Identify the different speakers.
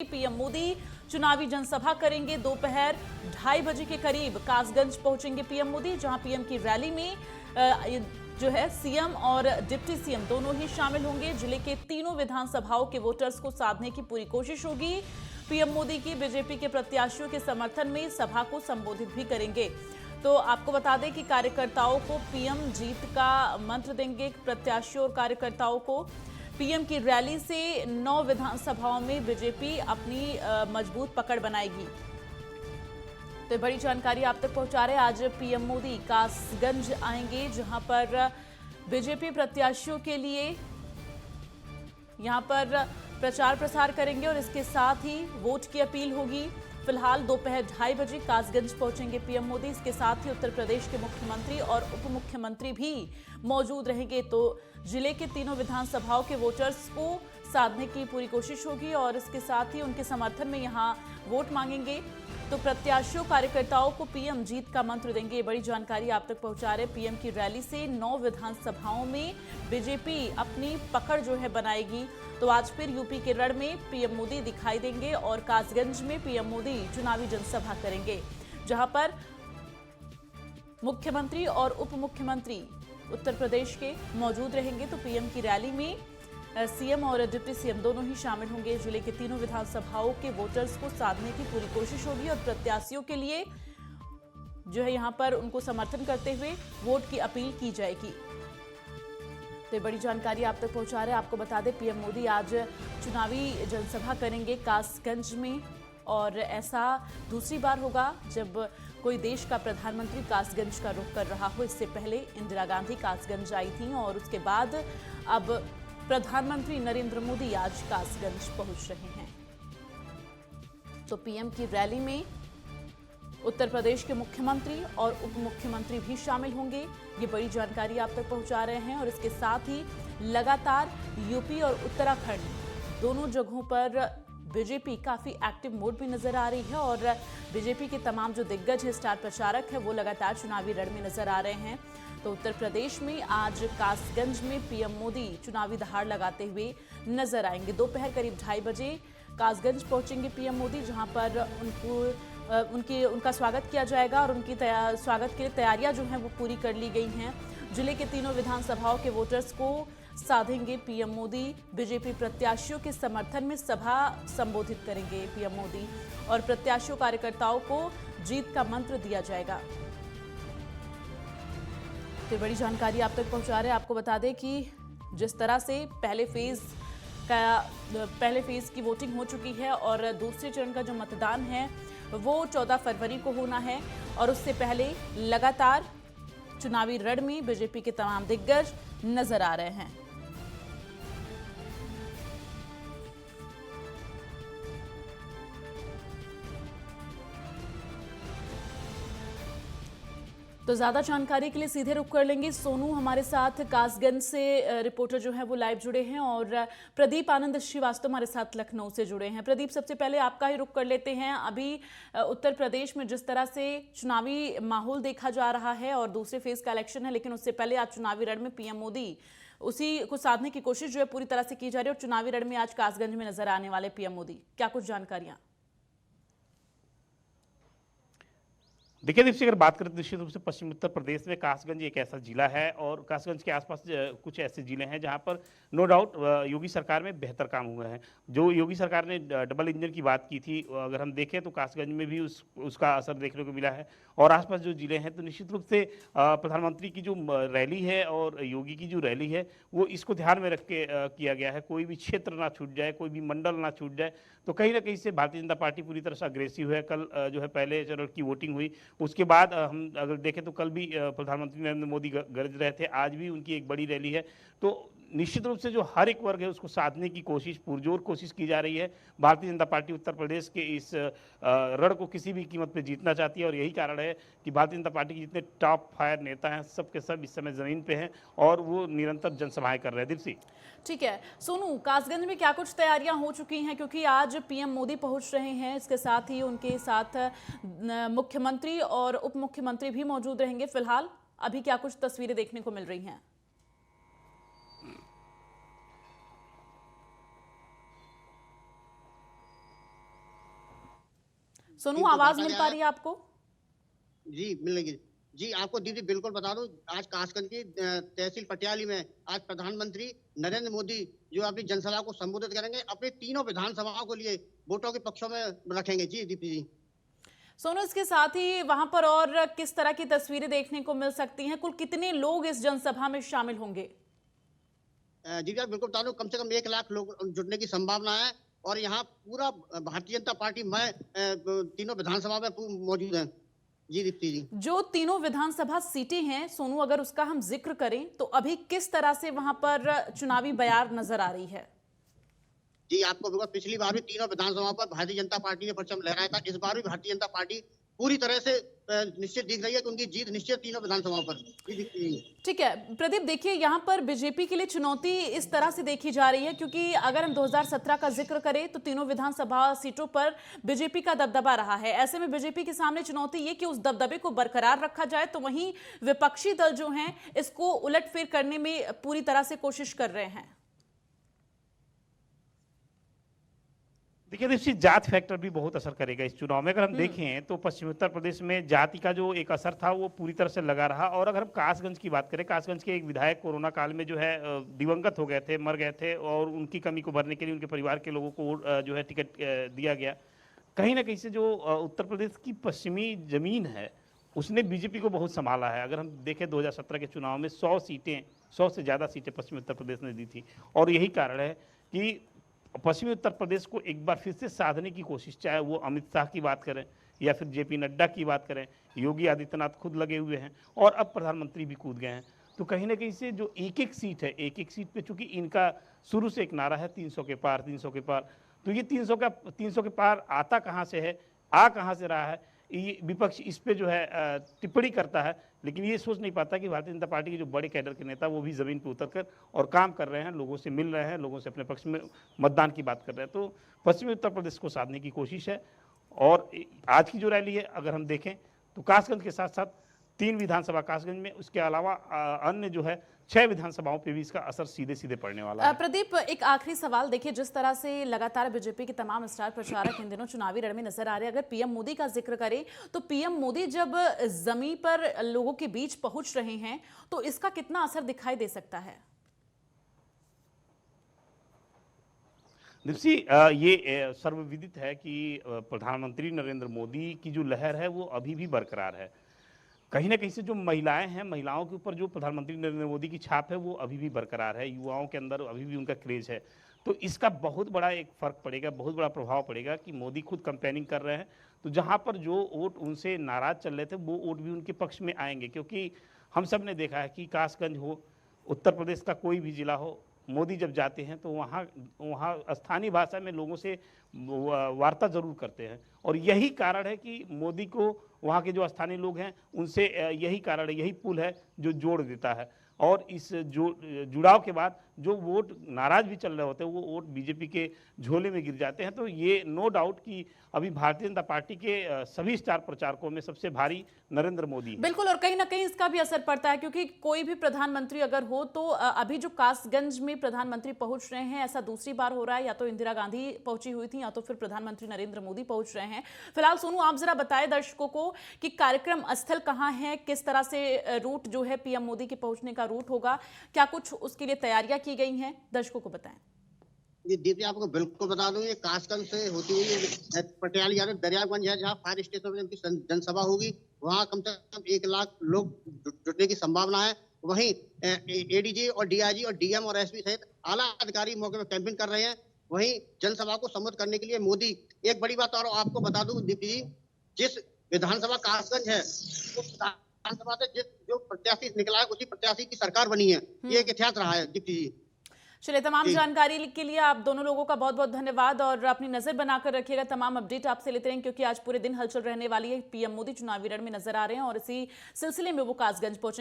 Speaker 1: PM Modi चुनावी जनसभा करेंगे। दोपहर 2:30 बजे के करीब कासगंज पहुंचेंगे पीएम मोदी, जहां पीएम की रैली में जो है सीएम और डिप्टी सीएम दोनों ही शामिल होंगे। जिले के तीनों विधानसभाओं के वोटर्स को साधने की पूरी कोशिश होगी। पीएम मोदी की बीजेपी के प्रत्याशियों के समर्थन में सभा को संबोधित भी करेंगे। तो आपको बता दें कि कार्यकर्ताओं को पीएम जीत का मंत्र देंगे। प्रत्याशियों और कार्यकर्ताओं को पीएम की रैली से 9 विधानसभाओं में बीजेपी अपनी मजबूत पकड़ बनाएगी। तो बड़ी जानकारी आप तक पहुंचा रहे हैं। आज पीएम मोदी कासगंज आएंगे, जहां पर बीजेपी प्रत्याशियों के लिए यहां पर प्रचार प्रसार करेंगे और इसके साथ ही वोट की अपील होगी। फिलहाल दोपहर 2:30 बजे कासगंज पहुंचेंगे पीएम मोदी। इसके साथ ही उत्तर प्रदेश के मुख्यमंत्री और उप मुख्यमंत्री भी मौजूद रहेंगे। तो जिले के तीनों विधानसभाओं के वोटर्स को साधने की पूरी कोशिश होगी और इसके साथ ही उनके समर्थन में यहां वोट मांगेंगे। तो प्रत्याशियों कार्यकर्ताओं को पीएम जीत का मंत्र देंगे। ये बड़ी जानकारी आप तक पहुंचा रहे। पीएम की रैली से 9 विधानसभाओं में बीजेपी अपनी पकड़ जो है बनाएगी। तो आज फिर यूपी के रण में पीएम मोदी दिखाई देंगे और कासगंज में पीएम मोदी चुनावी जनसभा करेंगे, जहां पर मुख्यमंत्री और उप मुख्यमंत्री उत्तर प्रदेश के मौजूद रहेंगे। तो पीएम की रैली में सीएम और डिप्टी सीएम दोनों ही शामिल होंगे। जिले के तीनों विधानसभाओं के वोटर्स को साधने की पूरी कोशिश होगी और प्रत्याशियों के लिए जो है यहां पर उनको समर्थन करते हुए वोट की अपील की जाएगी। तो बड़ी जानकारी आप तक पहुंचा रहे हैं। आपको बता दें पीएम मोदी आज चुनावी जनसभा करेंगे कासगंज में और ऐसा दूसरी बार होगा जब कोई देश का प्रधानमंत्री कासगंज का रुख कर रहा हो। इससे पहले इंदिरा गांधी कासगंज आई थी और उसके बाद अब प्रधानमंत्री नरेंद्र मोदी आज कासगंज पहुंच रहे हैं। तो पीएम की रैली में उत्तर प्रदेश के मुख्यमंत्री और उप मुख्यमंत्री भी शामिल होंगे। ये बड़ी जानकारी आप तक पहुंचा रहे हैं और इसके साथ ही लगातार यूपी और उत्तराखंड दोनों जगहों पर बीजेपी काफी एक्टिव मोड में नजर आ रही है और बीजेपी के तमाम जो दिग्गज है, स्टार प्रचारक है, वो लगातार चुनावी रण में नजर आ रहे हैं। तो उत्तर प्रदेश में आज कासगंज में पीएम मोदी चुनावी दहाड़ लगाते हुए नजर आएंगे। दोपहर करीब 2:30 बजे कासगंज पहुंचेंगे पीएम मोदी, जहां पर उनका स्वागत किया जाएगा और उनकी स्वागत के लिए तैयारियां जो हैं वो पूरी कर ली गई हैं। जिले के तीनों विधानसभाओं के वोटर्स को साधेंगे पीएम मोदी। बीजेपी प्रत्याशियों के समर्थन में सभा संबोधित करेंगे पीएम मोदी और प्रत्याशियों कार्यकर्ताओं को जीत का मंत्र दिया जाएगा। तो बड़ी जानकारी आप तक पहुंचा रहे हैं। आपको बता दें कि जिस तरह से पहले फेज की वोटिंग हो चुकी है और दूसरे चरण का जो मतदान है वो 14 फरवरी को होना है और उससे पहले लगातार चुनावी रण में बीजेपी के तमाम दिग्गज नजर आ रहे हैं। तो ज्यादा जानकारी के लिए सीधे रुक कर लेंगे। सोनू हमारे साथ कासगंज से रिपोर्टर जो है वो लाइव जुड़े हैं और प्रदीप आनंद श्रीवास्तव हमारे साथ लखनऊ से जुड़े हैं। प्रदीप, सबसे पहले आपका ही रुक कर लेते हैं। अभी उत्तर प्रदेश में जिस तरह से चुनावी माहौल देखा जा रहा है और दूसरे फेज का इलेक्शन है, लेकिन उससे पहले आज चुनावी रण में पीएम मोदी उसी को साधने की कोशिश जो है पूरी तरह से की जा रही है और चुनावी रण में आज कासगंज में नजर आने वाले पीएम मोदी, क्या कुछ जानकारियां?
Speaker 2: देखिए दीप्ति, अगर बात करें तो निश्चित रूप से पश्चिम उत्तर प्रदेश में कासगंज एक ऐसा जिला है और कासगंज के आसपास कुछ ऐसे जिले हैं जहां पर नो डाउट योगी सरकार में बेहतर काम हुए हैं। जो योगी सरकार ने डबल इंजन की बात की थी, अगर हम देखें तो कासगंज में भी उसका असर देखने को मिला है और आसपास जो जिले हैं तो निश्चित रूप से प्रधानमंत्री की जो रैली है और योगी की जो रैली है वो इसको ध्यान में रख के किया गया है। कोई भी क्षेत्र ना छूट जाए, कोई भी मंडल ना छूट जाए। तो कहीं ना कहीं से भारतीय जनता पार्टी पूरी तरह से अग्रेसिव है। कल जो है पहले चरण की वोटिंग हुई, उसके बाद हम अगर देखें तो कल भी प्रधानमंत्री नरेंद्र मोदी गरज रहे थे, आज भी उनकी एक बड़ी रैली है। तो निश्चित रूप से जो हर एक वर्ग है उसको साधने की कोशिश, पुरजोर कोशिश की जा रही है। भारतीय जनता पार्टी उत्तर प्रदेश के इस रण को किसी भी कीमत पे जीतना चाहती है और यही कारण है कि भारतीय जनता पार्टी के जितने टॉप फायर नेता हैं सब के सब इस समय जमीन पे हैं और वो निरंतर जनसभाएं कर रहे हैं। दीप्ति,
Speaker 1: ठीक है। सोनू, कासगंज में क्या कुछ तैयारियां हो चुकी हैं, क्योंकि आज पीएम मोदी पहुंच रहे हैं, इसके साथ ही उनके साथ मुख्यमंत्री और उप मुख्यमंत्री भी मौजूद रहेंगे। फिलहाल अभी क्या कुछ तस्वीरें देखने को मिल रही हैं? सोनू,
Speaker 3: टीम को
Speaker 1: आवाज
Speaker 3: बांटा
Speaker 1: मिल
Speaker 3: गया
Speaker 1: पा
Speaker 3: है।
Speaker 1: रही है आपको?
Speaker 3: जी, मिलेगी। जी, आपको दीदी बिल्कुल बता दूं, आज कासगंज की तहसील पटियाली में आज प्रधानमंत्री नरेंद्र मोदी जो अपनी जनसभा को संबोधित करेंगे, अपने तीनों विधानसभाओं के लिए वोटों के पक्षों में रखेंगे। जी दीप्ति जी।
Speaker 1: सोनू, इसके साथ ही वहां पर और किस तरह की तस्वीरें देखने को मिल सकती हैं? कुल कितने लोग इस जनसभा में शामिल होंगे?
Speaker 3: जी भैया, बिल्कुल बता दूं, कम से कम 1 लाख लोग जुटने की संभावना है और यहाँ पूरा भारतीय जनता पार्टी में तीनों विधानसभा में मौजूद है। जी दीप्ति जी।
Speaker 1: जो तीनों विधानसभा सीटें हैं सोनू, अगर उसका हम जिक्र करें तो अभी किस तरह से वहां पर चुनावी बयार नजर आ रही है?
Speaker 3: जी, आपको बिल्कुल पिछली बार भी तीनों विधानसभाओं पर भारतीय जनता पार्टी ने परचम लहराया था। इस बार भी भारतीय जनता पार्टी पूरी तरह से निश्चित दिख रही है कि उनकी जीत निश्चित तीनों विधानसभाओं पर। जी दीप्ति जी।
Speaker 1: ठीक है प्रदीप, देखिए यहाँ पर बीजेपी के लिए चुनौती इस तरह से देखी जा रही है, क्योंकि अगर हम 2017 का जिक्र करें तो तीनों विधानसभा सीटों पर बीजेपी का दबदबा रहा है। ऐसे में बीजेपी के सामने चुनौती ये कि उस दबदबे को बरकरार रखा जाए, तो वहीं विपक्षी दल जो हैं इसको उलटफेर करने में पूरी तरह से कोशिश कर रहे हैं।
Speaker 2: देखिए निश्चित जात फैक्टर भी बहुत असर करेगा इस चुनाव में। अगर हम देखें तो पश्चिमी उत्तर प्रदेश में जाति का जो एक असर था वो पूरी तरह से लगा रहा। और अगर हम कासगंज की बात करें, कासगंज के एक विधायक कोरोना काल में जो है दिवंगत हो गए थे, मर गए थे, और उनकी कमी को भरने के लिए उनके परिवार के लोगों को जो है टिकट दिया गया। कहीं ना कहीं से जो उत्तर प्रदेश की पश्चिमी जमीन है उसने बीजेपी को बहुत संभाला है। अगर हम देखें 2017 के चुनाव में 100 से ज़्यादा सीटें पश्चिमी उत्तर प्रदेश ने दी थी, और यही कारण है कि पश्चिमी उत्तर प्रदेश को एक बार फिर से साधने की कोशिश, चाहे वो अमित शाह की बात करें या फिर जेपी नड्डा की बात करें, योगी आदित्यनाथ खुद लगे हुए हैं और अब प्रधानमंत्री भी कूद गए हैं। तो कहीं ना कहीं से जो एक एक सीट है, एक एक सीट पे चूंकि इनका शुरू से एक नारा है 300 के पार, 300 के पार, तो ये 300 के पार आता कहाँ से है, आ कहाँ से रहा है, ये विपक्ष इस पे जो है टिप्पणी करता है, लेकिन ये सोच नहीं पाता कि भारतीय जनता पार्टी के जो बड़े कैडर के नेता वो भी ज़मीन पे उतरकर और काम कर रहे हैं, लोगों से मिल रहे हैं, लोगों से अपने पक्ष में मतदान की बात कर रहे हैं। तो पश्चिमी उत्तर प्रदेश को साधने की कोशिश है। और आज की जो रैली है अगर हम देखें तो कासगंज के साथ साथ 3 विधानसभा कासगंज में, उसके अलावा अन्य जो है 6 विधानसभाओं पे भी इसका असर सीधे सीधे पड़ने वाला है।
Speaker 1: प्रदीप, एक आखिरी सवाल, देखिए जिस तरह से लगातार बीजेपी के तमाम स्टार प्रचारक इन दिनों चुनावी रण में नजर आ रहे हैं, अगर पीएम मोदी का जिक्र करें तो पीएम मोदी जब जमीन पर लोगों के बीच पहुंच रहे हैं तो इसका कितना असर दिखाई दे सकता है?
Speaker 2: दीप्ति, ये सर्वविदित है कि प्रधानमंत्री नरेंद्र मोदी की जो लहर है वो अभी भी बरकरार है। कहीं ना कहीं से जो महिलाएं हैं, महिलाओं के ऊपर जो प्रधानमंत्री नरेंद्र मोदी की छाप है वो अभी भी बरकरार है, युवाओं के अंदर अभी भी उनका क्रेज है। तो इसका बहुत बड़ा एक फर्क पड़ेगा, बहुत बड़ा प्रभाव पड़ेगा कि मोदी खुद कंपेनिंग कर रहे हैं, तो जहां पर जो वोट उनसे नाराज चल रहे थे वो वोट भी उनके पक्ष में आएंगे। क्योंकि हम सब ने देखा है कि कासगंज हो, उत्तर प्रदेश का कोई भी जिला हो, मोदी जब जाते हैं तो वहाँ स्थानीय भाषा में लोगों से वार्ता जरूर करते हैं, और यही कारण है कि मोदी को वहाँ के जो स्थानीय लोग हैं उनसे यही कारण है, यही पुल है जो जोड़ देता है। और इस जुड़ाव के बाद जो वोट नाराज भी चल रहे होते हैं वो वोट बीजेपी के झोले में गिर जाते हैं। तो ये नो डाउट कि अभी भारतीय जनता पार्टी के सभी स्टार प्रचारकों में सबसे भारी नरेंद्र मोदी है।
Speaker 1: बिल्कुल, और कहीं ना कहीं इसका भी असर पड़ता है, क्योंकि कोई भी प्रधानमंत्री अगर हो तो अभी जो कासगंज में प्रधानमंत्री पहुंच रहे हैं, ऐसा दूसरी बार हो रहा है, या तो इंदिरा गांधी पहुंची हुई थी या तो फिर प्रधानमंत्री नरेंद्र मोदी पहुंच रहे हैं। फिलहाल सोनू, आप जरा बताएं दर्शकों को कि कार्यक्रम स्थल कहां है, किस तरह से रूट जो है पीएम मोदी के पहुंचने का रूट होगा, क्या कुछ उसके लिए तैयारियां की गई हैं, दर्शकों को बताएं।
Speaker 3: ये दीदी आपको बिल्कुल बता दूं, ये कासगंज से होती हुई पटियाली यानी दरियागंज है, जहाँ फायर स्टेशन में उनकी जनसभा होगी। वहाँ कम से कम 1 लाख लोग जुटने की संभावना है। वहीं एडीजी और डीआईजी और डीएम और एसपी सहित आला अधिकारी मौके पर कैंपिंग कर रहे हैं। वहीं जनसभा को संबोधित करने के लिए मोदी, एक बड़ी बात और आपको बता दूं दीप्ति जी, जिस विधानसभा कासगंज है उस विधानसभा से जो प्रत्याशी निकला है उसी प्रत्याशी की सरकार बनी है। ये एक इतिहास रहा है दीप्ति जी।
Speaker 1: चलिए, तमाम जानकारी के लिए आप दोनों लोगों का बहुत बहुत धन्यवाद, और अपनी नजर बनाकर रखिएगा, तमाम अपडेट आपसे लेते रहेंगे, क्योंकि आज पूरे दिन हलचल रहने वाली है। पीएम मोदी चुनावी रण में नजर आ रहे हैं और इसी सिलसिले में वो कासगंज पहुंचे।